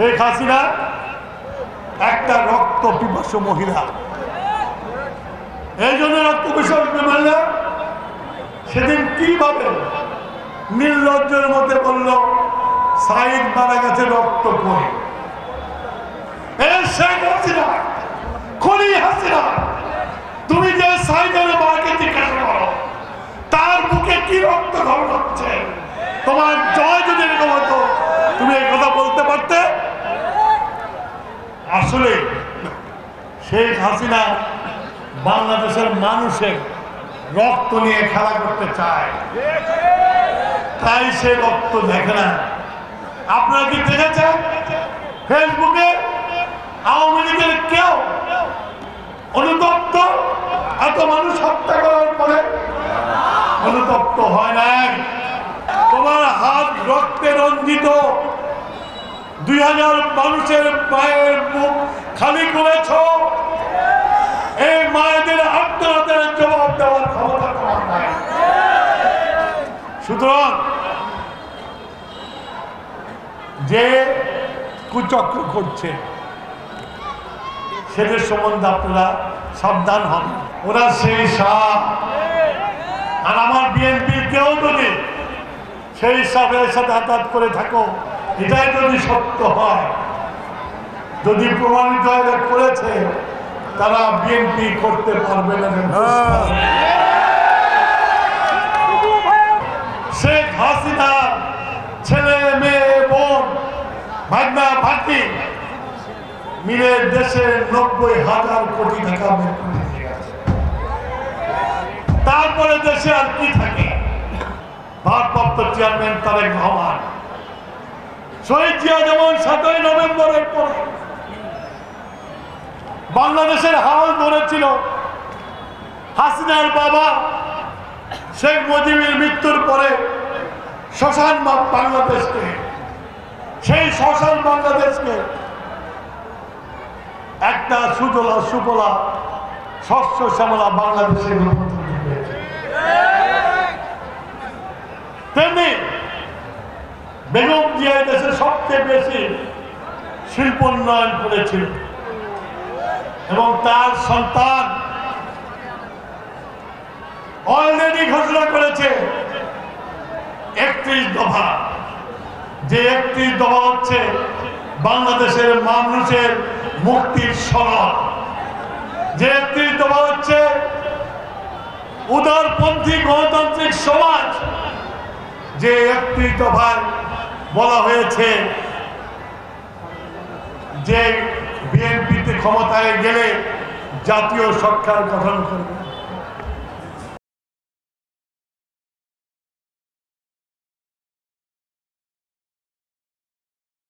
শেখ হাসিনা একটা রক্ত পিপাসু মহিলা, এই জন্য রক্ত পিপাসু মহিলা সেদিন কিভাবে নির্লজ্জের মধ্যে বলল সাইদ মারা গেছে রক্ত পড়ে। শেখ হাসিনা, খুনি হাসিনা, তুমি যে সাইদের মাকে জিজ্ঞাসা করো তার বুকে কি রক্ত খরচ হচ্ছে, তোমার জয় যদি এরকম হতো তুমি এই কথা বলতে পারতে? আসলে শেখ হাসিনা বাংলাদেশের মানুষের রক্ত নিয়ে খেলা করতে চায়, তাই সে রক্ত দেখে না। আপনারা কি দেখেছেন ফেসবুকে আওয়ামী লীগের কেউ অনুতপ্ত এত মানুষ হত্যা করার পরে অনুতপ্ত হয় নাই? তোমার হাত রক্তে রঞ্জিত, 2000 মানুষের মায়ের মুখ খালি করেছ, এই মায়েদের আত্মহত্যার জবাব দেওয়ার ক্ষমতা তোমার নাই। সুতরাং যে কুচক্র করছে সেদের সম্বন্ধে আপনারা সাবধান হন। ওরা সেই সাপ, আর আমার বিএনপির কেউ যদি সেই সাপের সাথে আঘাত করে থাকো, এটাই যদি সত্য হয়, যদি প্রমাণিত হয় করেছে, তারা বিএনপি করতে পারবে না। শেখ হাসিনা ছেলে মেয়ে বোন ভাগনা ভাগ্নি মিলে দেশের 90,000 কোটি টাকা বের করে দিয়ে গেছে। তারপরে দেশে আর কি থাকে? ভারপ্রাপ্ত চেয়ারম্যান তারেক রহমান, শহীদ জিয়া যেমন 7ই নভেম্বরের পরে বাংলাদেশের হাল ধরেছিল, হাসিনার বাবা শেখ মুজিবের মৃত্যুর পরে শ্মশান বাংলাদেশকে, সেই শ্মশান বাংলাদেশকে একটা সুজলা সুফলা শস্য শ্যামলা বাংলাদেশের তেমনি বেগম জিয়া দেশে সবচেয়ে বেশি শিল্প উন্নয়ন করেছিল এবং তার সন্তান অলরেডি ঘোষণা করেছে 31 দফা, যে 31 দফা হচ্ছে বাংলাদেশের মানুষের মুক্তির সনদ, যে 31 দফা হচ্ছে উদারপন্থী গণতান্ত্রিক সমাজ, যে 31 দফায় বলা হয়েছে যে বিএনপিতে ক্ষমতায় গেলে জাতীয় সরকার গঠন করবে।